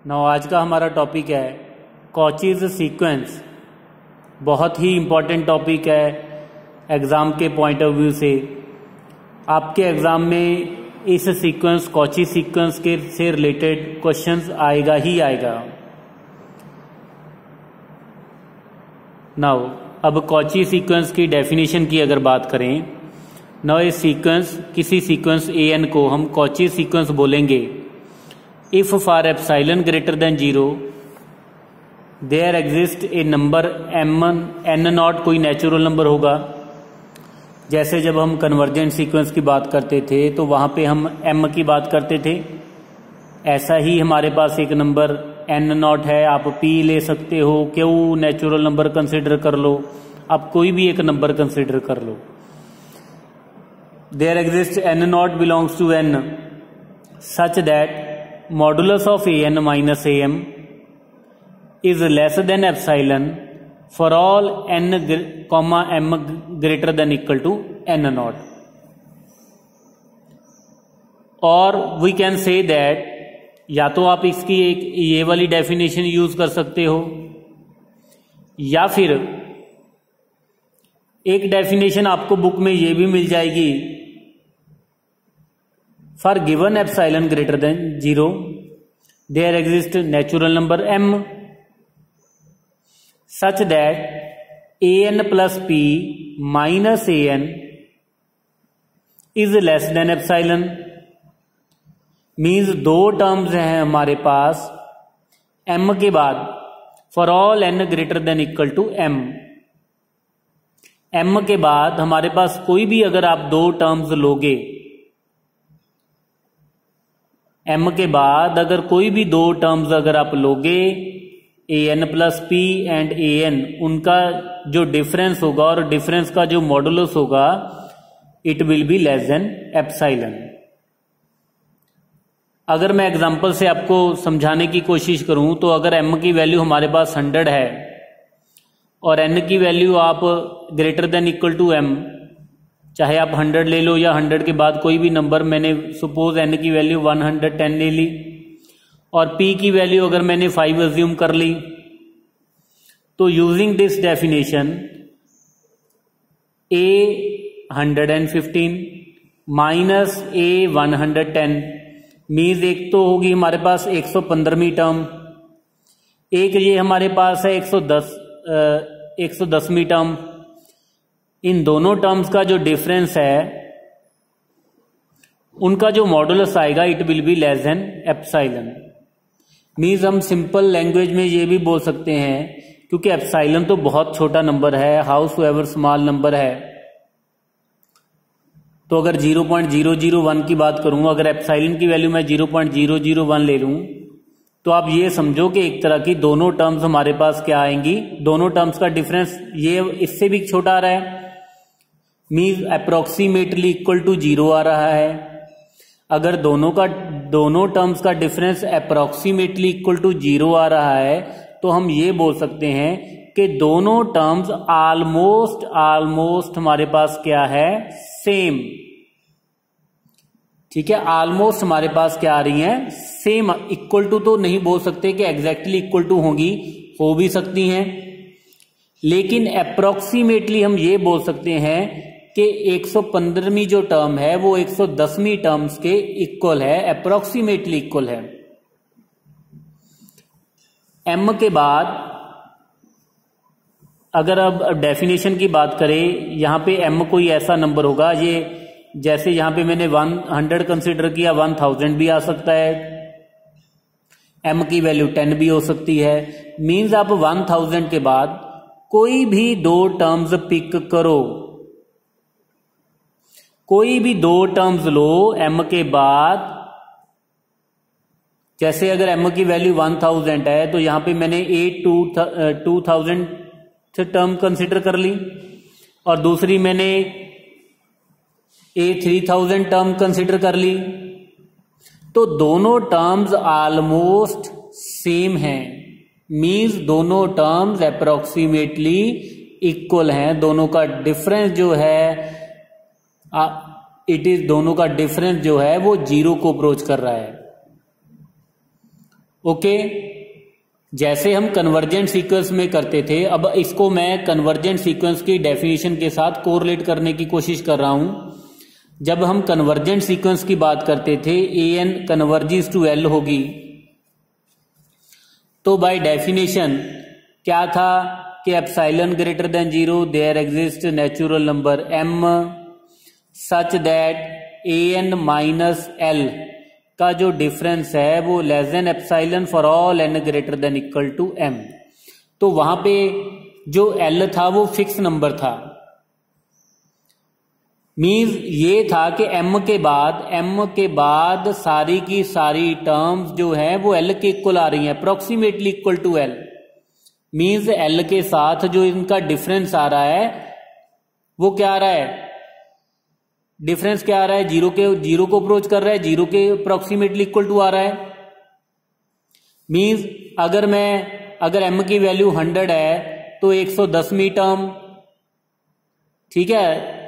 नौ आज का हमारा टॉपिक है कॉचीज सीक्वेंस। बहुत ही इम्पोर्टेंट टॉपिक है एग्ज़ाम के पॉइंट ऑफ व्यू से। आपके एग्ज़ाम में इस सीक्वेंस कॉची सीक्वेंस के से रिलेटेड क्वेश्चंस आएगा ही आएगा। नाउ अब कॉची सीक्वेंस की डेफिनेशन की अगर बात करें, नाउ इस सीक्वेंस किसी सीक्वेंस ए एन को हम कॉची सीक्वेंस बोलेंगे if for epsilon greater than 0 there exist a number n not, कोई नेचुरल नंबर होगा। जैसे जब हम कन्वर्जेंट सीक्वेंस की बात करते थे तो वहां पे हम एम की बात करते थे, ऐसा ही हमारे पास एक नंबर एन नॉट है। आप पी ले सकते हो, क्यों नेचुरल नंबर कंसिडर कर लो, आप कोई भी एक नंबर कंसिडर कर लो। There exist n not belongs to n such that modulus of a n minus a m is less than epsilon for all n comma m greater than equal to n not. और we can say that, या तो आप इसकी एक ये वाली definition use कर सकते हो, या फिर एक डेफिनेशन आपको बुक में ये भी मिल जाएगी, for given epsilon greater than 0 there exist natural number m such that an plus p minus an is less than epsilon. Means दो टर्म्स हैं हमारे पास m के बाद for all n greater than equal to m। m के बाद हमारे पास कोई भी अगर आप दो टर्म्स लोगे, m के बाद अगर कोई भी दो टर्म्स अगर आप लोगे a n plus p and a n, उनका जो डिफरेंस होगा और डिफरेंस का जो मॉडुलस होगा it will be less than epsilon. अगर मैं एग्जांपल से आपको समझाने की कोशिश करूं तो अगर m की वैल्यू हमारे पास 100 है और n की वैल्यू आप greater than equal to m, चाहे आप 100 ले लो या 100 के बाद कोई भी नंबर, मैंने सपोज n की वैल्यू 110 ले ली और p की वैल्यू अगर मैंने 5 अज्यूम कर ली, तो using this definition a 115 minus a 110 means एक तो होगी हमारे पास 115वीं टर्म, एक ये हमारे पास है 110वीं टर्म। इन दोनों टर्म्स का जो डिफरेंस है उनका जो मॉडुलस आएगा it will be less than epsilon. Means हम सिंपल लैंग्वेज में ये भी बोल सकते हैं, क्योंकि एप्सिलॉन तो बहुत छोटा नंबर है, हाउस एवर स्मॉल नंबर है, तो अगर 0.001 की बात करूं, अगर एप्सिलॉन की वैल्यू मैं 0.001 ले लूं, तो आप ये समझो कि एक तरह की दोनों टर्म्स हमारे पास क्या आएंगी, दोनों टर्म्स का डिफरेंस ये इससे भी छोटा आ रहा है, मीन्स अप्रोक्सीमेटली इक्वल टू 0 आ रहा है। अगर दोनों टर्म्स का डिफरेंस अप्रोक्सीमेटली इक्वल टू 0 आ रहा है तो हम ये बोल सकते हैं कि दोनों टर्म्स ऑलमोस्ट हमारे पास क्या है, सेम। ठीक है, ऑलमोस्ट हमारे पास क्या आ रही है, सेम। इक्वल टू तो नहीं बोल सकते कि एग्जैक्टली इक्वल टू होंगी, हो भी सकती हैं, लेकिन अप्रोक्सीमेटली हम ये बोल सकते हैं कि 115वीं जो टर्म है वो 110वीं टर्म्स के इक्वल है, अप्रोक्सीमेटली इक्वल है। m के बाद अगर अब डेफिनेशन की बात करें, यहां पे m कोई ऐसा नंबर होगा, ये जैसे यहां पे मैंने 100 कंसिडर किया, 1000 भी आ सकता है, m की वैल्यू 10 भी हो सकती है। मींस आप 1000 के बाद कोई भी दो टर्म्स पिक करो, कोई भी दो टर्म्स लो m के बाद। जैसे अगर m की वैल्यू 1000 है तो यहां पे मैंने A2000 टर्म कंसिडर कर ली और दूसरी मैंने A3000 टर्म कंसिडर कर ली, तो दोनों टर्म्स ऑलमोस्ट सेम हैं। मीन्स दोनों टर्म्स अप्रोक्सीमेटली इक्वल हैं, दोनों का डिफरेंस जो है दोनों का डिफरेंस जो है वो 0 को अप्रोच कर रहा है। ओके, जैसे हम कन्वर्जेंट सीक्वेंस में करते थे, अब इसको मैं कन्वर्जेंट सीक्वेंस की डेफिनेशन के साथ कोरिलेट करने की कोशिश कर रहा हूं। जब हम कन्वर्जेंट सीक्वेंस की बात करते थे, an कन्वर्जिस टू l होगी, तो बाय डेफिनेशन क्या था कि epsilon greater than 0 there exist natural number m such that an minus l का जो डिफरेंस है वो less than epsilon for all n greater than equal to m। तो वहां पे जो l था वो फिक्स नंबर था, मींस ये था कि m के बाद सारी की सारी टर्म्स जो है वो l के इक्वल आ रही हैं, approximately equal to l। Means l के साथ जो इनका डिफरेंस आ रहा है वो क्या आ रहा है, डिफरेंस क्या आ रहा है, जीरो को अप्रोच कर रहा है, जीरो के अप्रोक्सीमेटली इक्वल टू आ रहा है। मींस अगर m की वैल्यू 100 है तो 110वीं टर्म, ठीक है,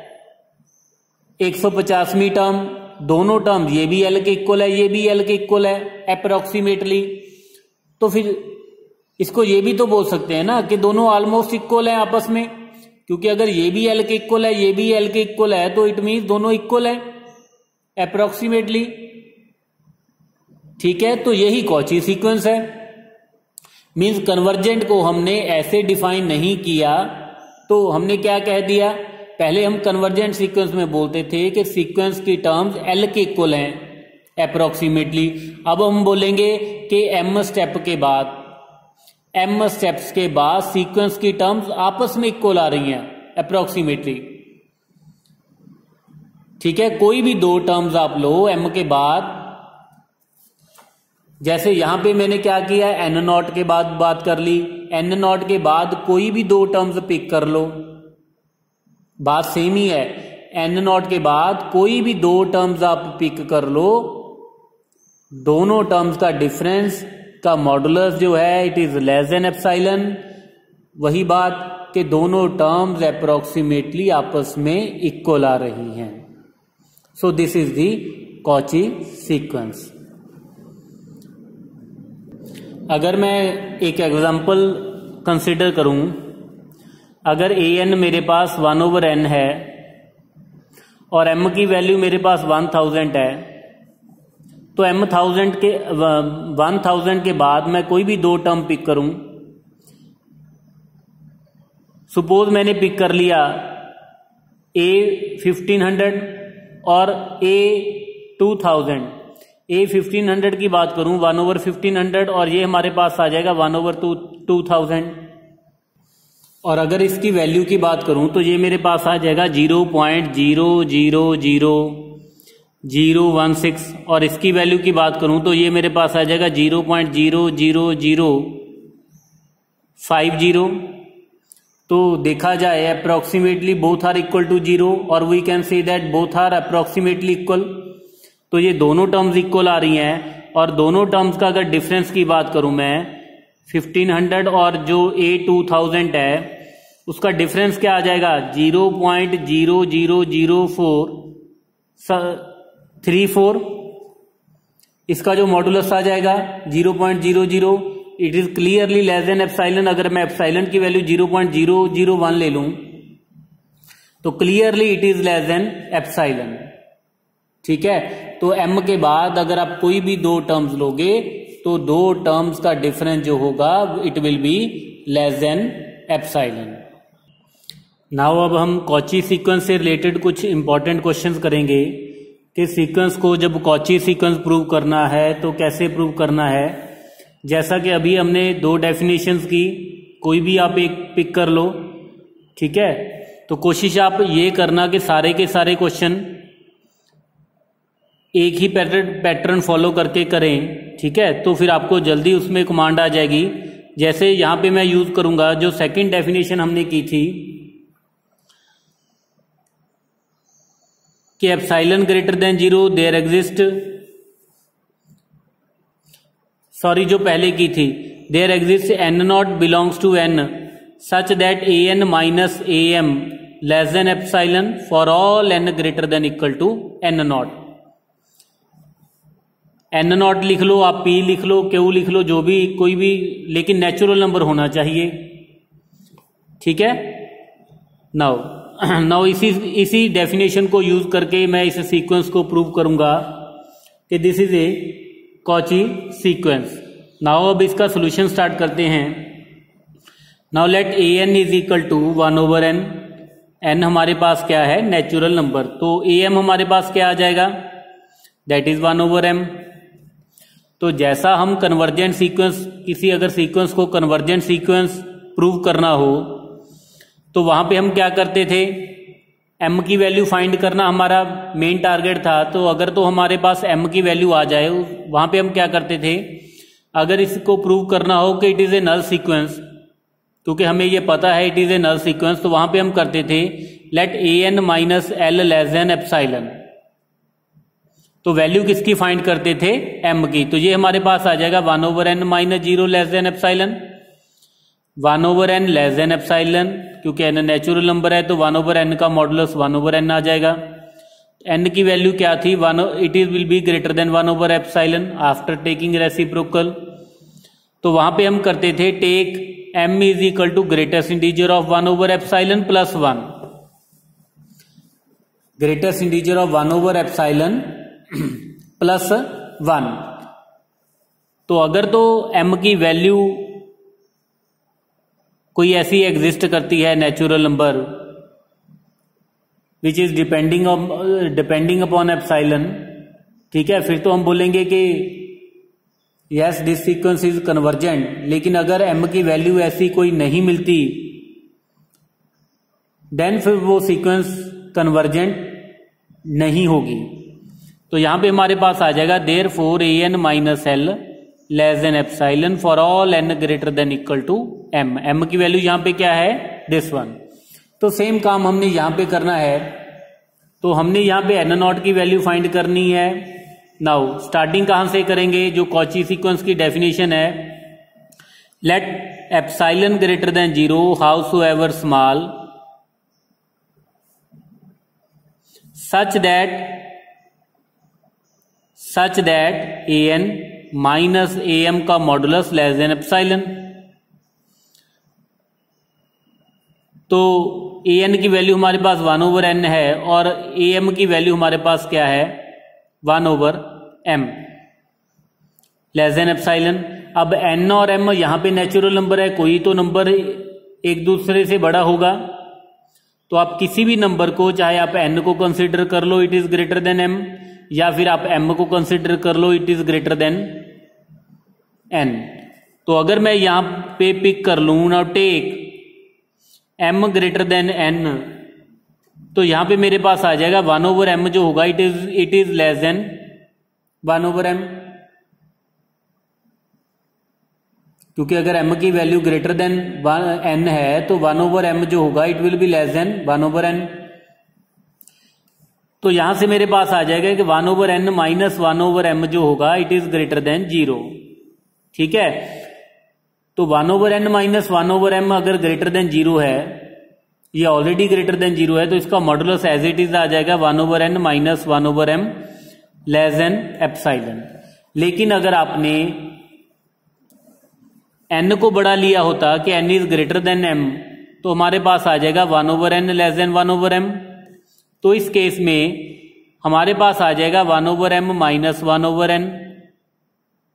150वीं टर्म, दोनों टर्म ये भी l के इक्वल है, ये भी l के इक्वल है अप्रोक्सीमेटली। तो फिर इसको ये भी तो बोल सकते हैं ना कि दोनों ऑलमोस्ट इक्वल है आपस में, क्योंकि अगर ये भी l के इक्वल है, ये भी l के इक्वल है, तो इट मीन्स दोनों इक्वल है अप्रोक्सीमेटली, ठीक है। तो यही कॉची सीक्वेंस है। मींस कन्वर्जेंट को हमने ऐसे डिफाइन नहीं किया, तो हमने क्या कह दिया, पहले हम कन्वर्जेंट सीक्वेंस में बोलते थे कि सीक्वेंस की टर्म्स l के इक्वल हैं अप्रोक्सीमेटली। अब हम बोलेंगे कि m स्टेप्स के बाद सीक्वेंस की टर्म्स आपस में इक्वल आ रही हैं अप्रोक्सीमेटली, ठीक है। कोई भी दो टर्म्स आप लो m के बाद, जैसे यहां पे मैंने क्या किया, n नॉट के बाद बात कर ली, n नॉट के बाद कोई भी दो टर्म्स पिक कर लो, बात सेम ही है। n नॉट के बाद कोई भी दो टर्म्स आप पिक कर लो, दोनों टर्म्स का डिफरेंस का मॉडुलस जो है it is less than epsilon. वही बात कि दोनों टर्म्स अप्रोक्सीमेटली आपस में इक्वल आ रही हैं। सो this is the Cauchy sequence. अगर मैं एक एग्जांपल कंसिडर करूं, अगर an मेरे पास 1/n है और m की वैल्यू मेरे पास 1000 है, तो 1000 के बाद मैं कोई भी दो टर्म पिक करूं, सपोज मैंने पिक कर लिया a 1500 और a 2000। a 1500 की बात करूं 1/1500 और ये हमारे पास आ जाएगा 1/2000। और अगर इसकी वैल्यू की बात करूं तो ये मेरे पास आ जाएगा 0.0000016 और इसकी वैल्यू की बात करूं तो ये मेरे पास आ जाएगा 0.00050। तो देखा जाए approximately both are equal to 0 और we can say that both are approximately equal. तो ये दोनों टर्म्स इक्वल आ रही हैं, और दोनों टर्म्स का अगर डिफरेंस की बात करूं मैं 1500 और जो a 2000 है उसका डिफरेंस क्या आ जाएगा 0.000434। इसका जो मॉडुलस आ जाएगा 0.00, it is clearly less than epsilon. अगर मैं एप्सिलॉन की वैल्यू 0.001 ले लूं तो clearly it is less than epsilon, ठीक है। तो m के बाद अगर आप कोई भी दो टर्म्स लोगे तो दो टर्म्स का डिफरेंस जो होगा it will be less than epsilon. Now अब हम कॉची सीक्वेंस से रिलेटेड कुछ इंपॉर्टेंट क्वेश्चंस करेंगे कि सीक्वेंस को जब कॉची सीक्वेंस प्रूव करना है तो कैसे प्रूव करना है। जैसा कि अभी हमने दो डेफिनेशंस की, कोई भी आप एक पिक कर लो, ठीक है। तो कोशिश आप ये करना कि सारे के सारे क्वेश्चन एक ही पैटर्न फॉलो करके करें, ठीक है। तो फिर आपको जल्दी उसमें कमांड आ जाएगी। जैसे यहां पे मैं यूज करूंगा जो सेकंड डेफिनेशन हमने की थी कि epsilon greater than 0 there exist, sorry जो पहले की थी, there exist n not belongs to n such that an minus am less than epsilon for all n greater than equal to n not. N not लिख लो, आप P लिख लो, Q लिख लो, जो भी कोई भी, लेकिन नेचुरल नंबर होना चाहिए। ठीक है। नाउ इसी डेफिनेशन को यूज करके मैं इस सीक्वेंस को प्रूव करूंगा कि this is a Cauchy sequence. Now अब इसका सोल्यूशन स्टार्ट करते हैं। Now let a n is equal to 1/n। N हमारे पास क्या है? Natural number. तो ए एम हमारे पास क्या आ जाएगा? That is 1/m। तो जैसा हम कन्वर्जेंट सीक्वेंस, किसी अगर सीक्वेंस को कन्वर्जेंट सीक्वेंस प्रूव करना हो तो वहां पे हम क्या करते थे? m की वैल्यू फाइंड करना हमारा मेन टारगेट था। तो अगर तो हमारे पास m की वैल्यू आ जाए, वहां पे हम क्या करते थे? अगर इसको प्रूव करना हो कि it is a null sequence, क्योंकि हमें ये पता है it is a null sequence, तो वहां पे हम करते थे let a n minus l less than epsilon. तो वैल्यू किसकी फाइंड करते थे? m की। तो ये हमारे पास आ जाएगा 1/n minus 0 less than epsilon. 1/n less than epsilon, क्योंकि n नेचुरल नंबर है तो 1/n का मॉडुलस 1/n आ जाएगा। n की वैल्यू क्या थी? It is will be greater than one by epsilon after taking reciprocal. तो वहां पे हम करते थे take m is equal to greatest integer of one by epsilon plus 1। Greatest integer of one by epsilon plus 1। तो अगर तो m की वैल्यू कोई ऐसी एग्जिस्ट करती है natural number which is depending upon epsilon, ठीक है, फिर तो हम बोलेंगे कि yes this sequence is convergent. लेकिन अगर m की वैल्यू ऐसी कोई नहीं मिलती देन फिर वो सीक्वेंस कन्वर्जेंट नहीं होगी। तो यहां पे हमारे पास आ जाएगा therefore a n minus l less than epsilon for all n greater than equal to m। m की वैल्यू यहां पे क्या है? This one. तो सेम काम हमने यहां पे करना है। तो हमने यहां पे n नॉट की वैल्यू फाइंड करनी है। नाउ स्टार्टिंग कहां से करेंगे? जो कॉची सीक्वेंस की डेफिनेशन है, let epsilon greater than 0 howsoever small such that a n minus a m का मॉडुलस लेस देन एप्सिलॉन। तो ए एन की वैल्यू हमारे पास 1/n है और ए एम की वैल्यू हमारे पास क्या है? 1/m less than epsilon. अब n और m यहां पे नेचुरल नंबर है, कोई तो नंबर एक दूसरे से बड़ा होगा। तो आप किसी भी नंबर को, चाहे आप n को कंसिडर कर लो it is greater than m, या फिर आप m को कंसिडर कर लो it is greater than n। तो अगर मैं यहां पे पिक कर लूं ना take m greater than n, तो यहां पे मेरे पास आ जाएगा 1/m जो होगा it is less then 1/m, क्योंकि अगर m की वैल्यू ग्रेटर देन n है तो 1/m जो होगा it will be less than 1/n। तो यहां से मेरे पास आ जाएगा कि 1/n माइनस 1/m जो होगा इट इज ग्रेटर देन 0। ठीक है। तो 1/n माइनस 1/m अगर ग्रेटर देन 0 है, ये ऑलरेडी ग्रेटर देन 0 है, तो इसका मॉडुलस एज इट इज आ जाएगा 1/n minus 1/m less than epsilon. लेकिन अगर आपने n को बड़ा लिया होता कि n is greater than m, तो हमारे पास आ जाएगा 1/n लेस देन 1/m। तो इस केस में हमारे पास आ जाएगा 1/m minus 1/n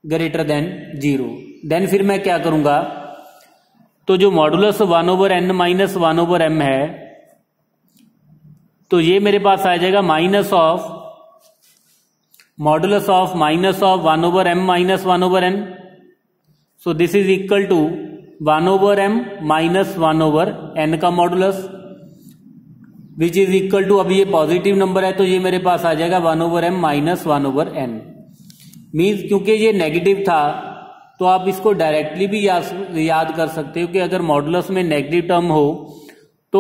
greater than 0। Then फिर मैं क्या करूंगा? तो जो मॉडुलस 1/n माइनस 1/m है, तो ये मेरे पास आ जाएगा minus of modulus of minus of 1/m minus 1/n। So this is equal to 1/m minus 1/n का modulus which is equal to, अब ये पॉजिटिव नंबर है तो ये मेरे पास आ जाएगा 1/m माइनस 1/n। मीन्स क्योंकि ये नेगेटिव था तो आप इसको डायरेक्टली भी याद कर सकते हो कि अगर मॉडुलस में नेगेटिव टर्म हो तो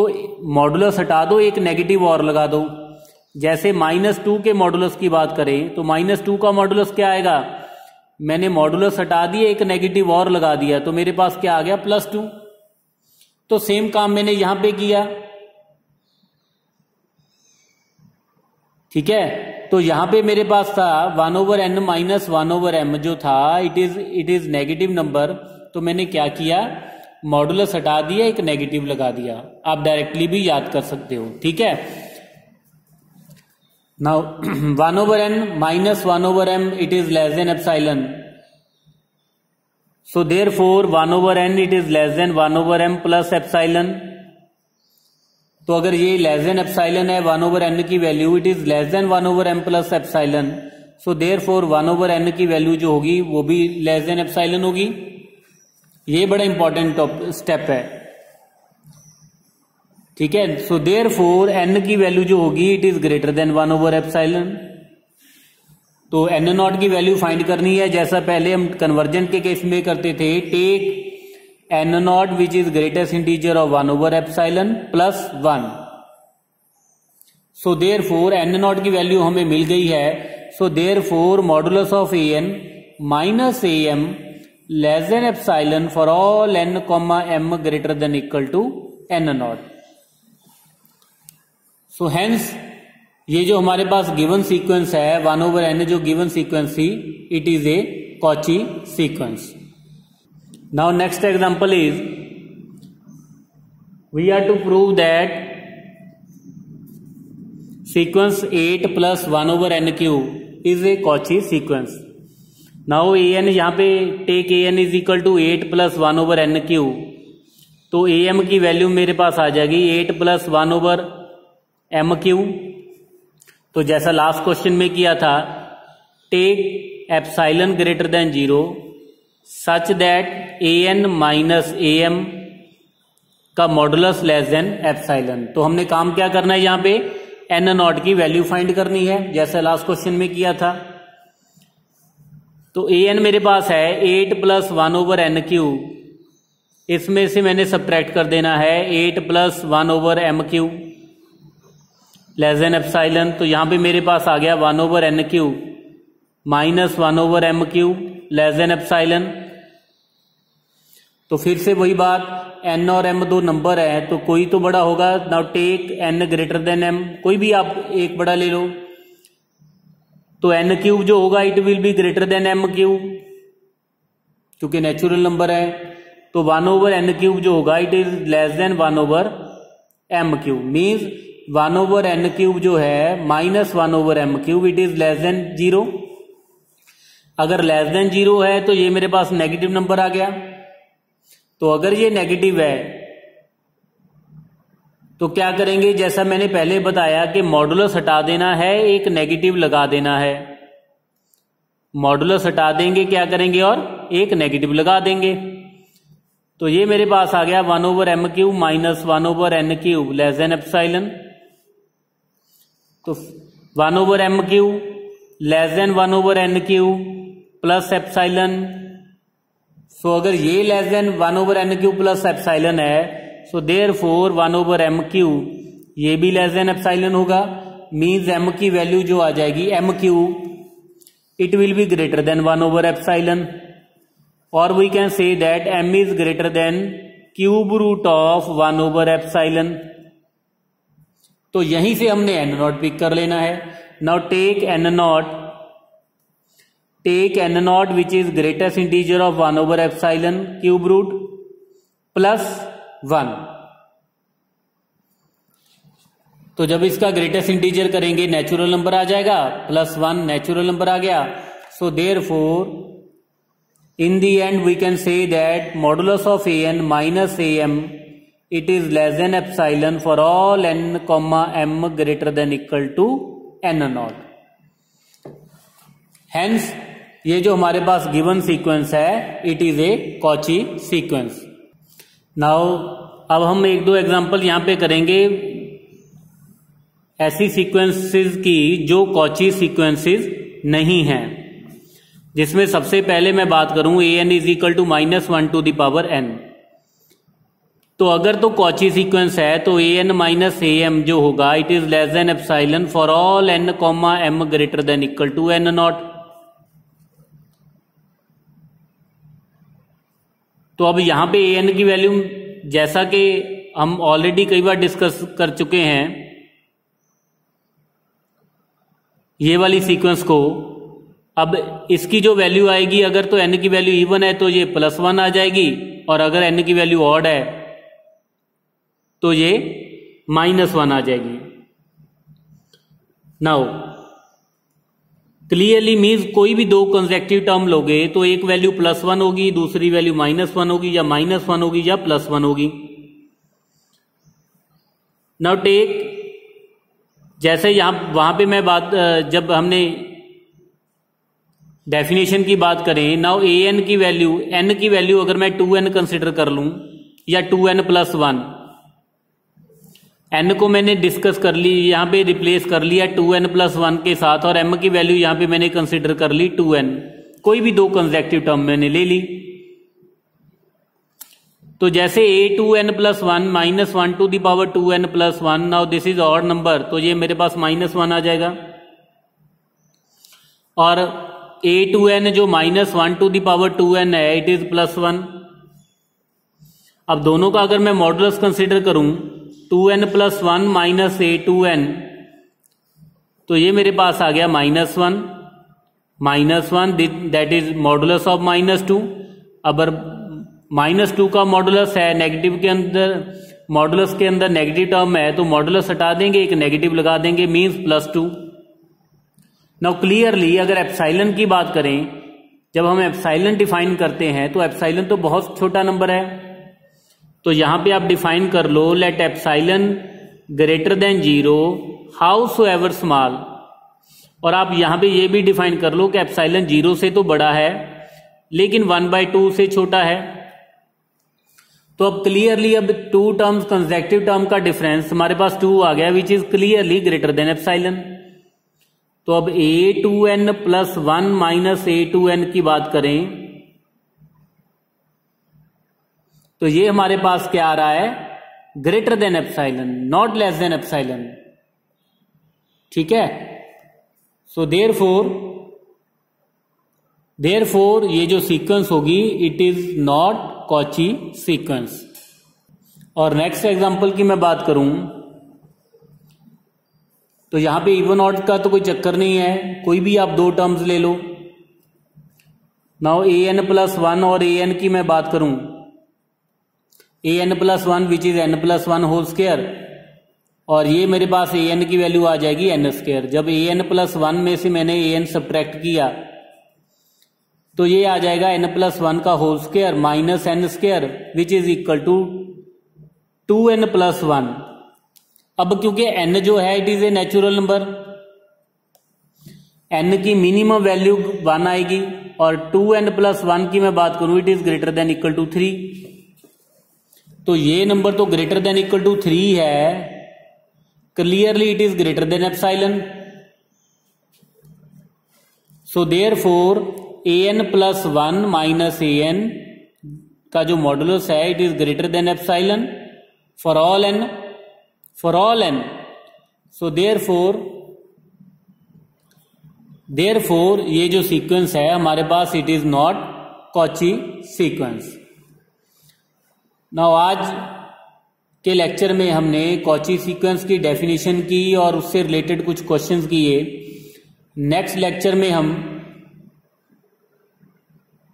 मॉडुलस हटा दो, एक नेगेटिव और लगा दो। जैसे -2 के मॉडुलस की बात करें तो -2 का मॉडुलस क्या आएगा? मैंने मॉडुलस हटा दिया, एक नेगेटिव और लगा दिया, तो मेरे पास क्या आ गया? +2। तो सेम काम मैंने यहां पे किया। ठीक है। तो यहां पे मेरे पास था 1/n माइनस 1/m जो था इट इज नेगेटिव नंबर, तो मैंने क्या किया, मॉडुलस हटा दिया, एक नेगेटिव लगा दिया। आप डायरेक्टली भी याद कर सकते हो, ठीक है। Now 1/n minus 1/m it is less than epsilon, so therefore 1/n it is less then 1/m plus epsilon. तो अगर ये लेस देन एप्सिलॉन है 1/n की value, it is less then 1/m plus epsilon, so therefore 1/n की value जो होगी वो भी लेस देन एप्सिलॉन होगी। ये बड़ा इंपॉर्टेंट स्टेप है, ठीक है। सो देयरफॉर n की वैल्यू जो होगी इट इज ग्रेटर देन 1/एप्सिलॉन। तो n0 की वैल्यू फाइंड करनी है, जैसा पहले हम कन्वर्जन के केस में करते थे, take n0 which is greatest integer of one by epsilon plus 1। So therefore n0 की वैल्यू हमें मिल गई है, so therefore modulus of an minus am less than epsilon for all n, m greater than equal to n0। So hence ये जो हमारे पास given sequence है 1/n जो गिवन सीक्वेंस थी, it is a Cauchy sequence. Now next example is we are to prove that sequence 8 plus 1/n³ is a Cauchy sequence. Now an यहां पे take an is equal to 8 plus 1/n³, तो am की value मेरे पास आ जाएगी 8 plus 1/m³। तो जैसा last question में किया था, take epsilon greater than 0 such that an minus am का मॉडुलस लेस देन एप्सिलॉन। तो हमने काम क्या करना है, यहां पे n0 की वैल्यू फाइंड करनी है, जैसा लास्ट क्वेश्चन में किया था। तो an मेरे पास है 8 प्लस 1/n³, इसमें से मैंने सब्ट्रैक्ट कर देना है 8 plus 1/m³ less than epsilon. तो यहां पे मेरे पास आ गया 1/n³ minus 1/m³ less than epsilon. तो फिर से वही बात, n और m दो नंबर है तो कोई तो बड़ा होगा। Now take n greater than m, कोई भी आप एक बड़ा ले लो, तो n³ जो होगा it will be greater then m³ क्योंकि नेचुरल नंबर है। तो 1/n³ जो होगा it is less then 1/m³, means 1/n³ जो है minus 1/m³ it is less then 0। अगर लेस देन 0 है तो ये मेरे पास नेगेटिव नंबर आ गया। तो अगर ये नेगेटिव है तो क्या करेंगे, जैसा मैंने पहले बताया कि मॉडुलस हटा देना है, एक नेगेटिव लगा देना है। मॉडुलस हटा देंगे, क्या करेंगे, और एक नेगेटिव लगा देंगे। तो ये मेरे पास आ गया 1/m³ minus 1/n³ less than epsilon. तो 1/m³ less than 1/n³ plus epsilon. So अगर ये less than 1/n³ plus epsilon है, सो देयरफॉर 1/m³ ये भी लेस देन एप्सिलॉन होगा, मीन्स m की वैल्यू जो आ जाएगी m³ it will be greater than 1/एप्सिलॉन, और we can say that m is greater than cube root of 1/एप्सिलॉन। तो यहीं से हमने n0 पिक कर लेना है। Now take n0 which is greatest integer of 1/एप्सिलॉन क्यूब रूट प्लस 1। तो जब इसका ग्रेटेस्ट इंटीजर करेंगे नेचुरल नंबर आ जाएगा, प्लस 1 नेचुरल नंबर आ गया। So therefore in the end we can say that modulus of an minus am it is less than epsilon for all n, m greater than equal to n0। Hence ये जो हमारे पास given sequence है it is a Cauchy sequence. Now अब हम एक दो example यहां पे करेंगे ऐसी सीक्वेंसेस की जो कॉची सीक्वेंसेस नहीं हैं, जिसमें सबसे पहले मैं बात करूं an is equal to -1 to the power n। तो अगर तो कॉची सीक्वेंस है तो an माइनस am जो होगा it is less than epsilon for all n, m greater than equal to n0। तो अब यहां पे an की वैल्यू जैसा कि हम ऑलरेडी कई बार डिस्कस कर चुके हैं, ये वाली सीक्वेंस को, अब इसकी जो वैल्यू आएगी, अगर तो n की वैल्यू इवन है तो ये +1 आ जाएगी, और अगर n की वैल्यू ऑड है तो ये -1 आ जाएगी। नाउ क्लियरली मीन्स कोई भी दो कंसेक्टिव टर्म लोगे तो एक वैल्यू +1 होगी, दूसरी वैल्यू -1 होगी, या -1 होगी या +1 होगी। नाउ टेक, जैसे यहां वहां पे मैं बात, जब हमने डेफिनेशन की बात करें, नाउ an की वैल्यू, n की वैल्यू अगर मैं 2n कंसिडर कर लूं या 2n + 1, n को मैंने डिस्कस कर ली, यहां पे रिप्लेस कर लिया 2n + 1 के साथ, और m की वैल्यू यहां पे मैंने कंसिडर कर ली 2n, कोई भी दो कंसेक्टिव टर्म मैंने ले ली। तो जैसे a2n + 1 -1 to the power 2n + 1, now this is odd number, तो ये मेरे पास -1 आ जाएगा। और a2n जो -1 to the power 2n है, इट इज +1। अब दोनों का अगर मैं मॉडुलस कंसिडर करूं 2n + 1 - a2n, तो ये मेरे पास आ गया -1 दैट इज मॉडुलस ऑफ -2। अब -2 का मॉडुलस है, नेगेटिव के अंदर, मॉडुलस के अंदर नेगेटिव टर्म है, तो मॉडुलस हटा देंगे, एक नेगेटिव लगा देंगे, मीन्स +2। नाउ क्लियरली अगर एप्सिलॉन की बात करें, जब हम एप्सिलॉन डिफाइन करते हैं तो एप्सिलॉन तो बहुत छोटा नंबर है, तो यहां पे आप डिफाइन कर लो, let epsilon greater than 0 howsoever small, और आप यहां पे ये भी डिफाइन कर लो कि एप्सिलॉन 0 से तो बड़ा है लेकिन 1/2 से छोटा है। तो अब क्लियरली अब टू टर्म्स कंसेक्टिव टर्म का डिफरेंस हमारे पास 2 आ गया, which is clearly greater than epsilon. तो अब a2n + 1 - a2n की बात करें तो ये हमारे पास क्या आ रहा है, greater than epsilon, not less than epsilon. ठीक है, सो देयरफॉर ये जो सीक्वेंस होगी it is not Cauchy sequence. और नेक्स्ट एग्जांपल की मैं बात करूं तो यहां पे इवन ऑड का तो कोई चक्कर नहीं है, कोई भी आप दो टर्म्स ले लो। नाउ an + 1 और an की मैं बात करूं, an + 1 which is n + 1 whole square, और ये मेरे पास an की वैल्यू आ जाएगी n²। जब an + 1 में से मैंने an सब्ट्रैक्ट किया तो ये आ जाएगा n + 1 का whole square -n² which is equal to 2n + 1। अब क्योंकि n जो है it is a natural number, n की मिनिमम वैल्यू 1 आएगी, और 2n + 1 की मैं बात करूं it is greater than equal to 3। तो ये नंबर तो ग्रेटर देन इक्वल टू 3 है, clearly it is greater than epsilon. So therefore an + 1 - an का जो मॉडुलस है it is greater than epsilon for all n। So therefore ये जो sequence है हमारे पास it is not Cauchy sequence. Now आज के लेक्चर में हमने कॉची सीक्वेंस की डेफिनेशन की और उससे रिलेटेड कुछ क्वेश्चंस किए। नेक्स्ट लेक्चर में हम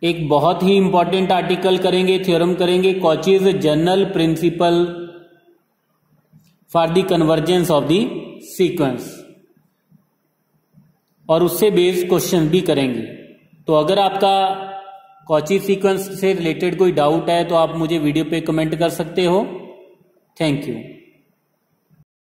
एक बहुत ही इंपॉर्टेंट आर्टिकल करेंगे, थ्योरम करेंगे, Cauchy's general principle for the convergence of the sequence, और उससे बेस्ड क्वेश्चन भी करेंगे। तो अगर आपका कॉची सीक्वेंस से रिलेटेड कोई डाउट है तो आप मुझे वीडियो पे कमेंट कर सकते हो। Thank you.